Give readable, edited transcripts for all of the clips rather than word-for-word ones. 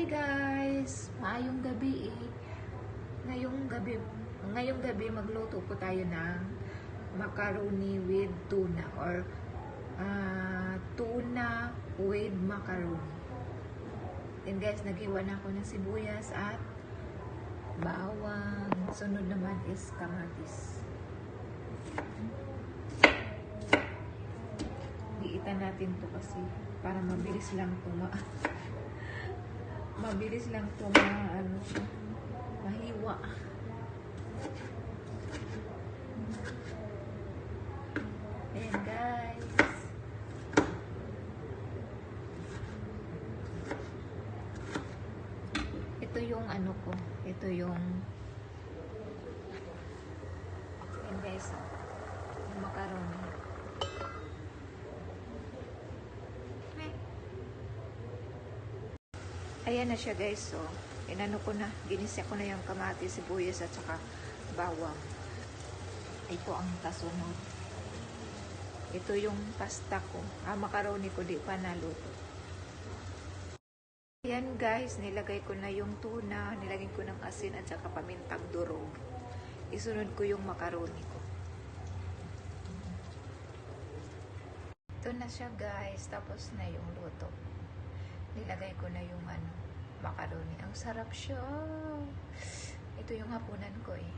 Hi guys! Maayong gabi eh. Ngayong gabi magluto po tayo ng macaroni with tuna or tuna with macaroni. And guys, naghiwa na ako ng sibuyas at bawang. Sunod naman is kamatis. Iitan natin to kasi para mabilis lang to mahiwa. Ayan guys. Ito yung ano ko. Ito yung ayan guys. Yung macaroni. Ayan na siya guys. So, inano ko na. Ginisa ko na yung kamatis, sibuyas at saka bawang. Ito ang kasunod. Ito yung pasta ko. Macaroni ko di pa naluto. Ayan guys, nilagay ko na yung tuna. Nilagay ko ng asin at saka pamintang durog. Isunod ko yung macaroni ko. Ito na siya guys. Tapos na yung luto. Nilagay ko na yung macaroni. Ang sarap siya. Ito yung hapunan ko eh.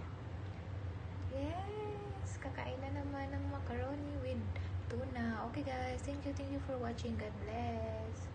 Yes! Kakain na naman ng macaroni with tuna. Okay guys, thank you for watching. God bless.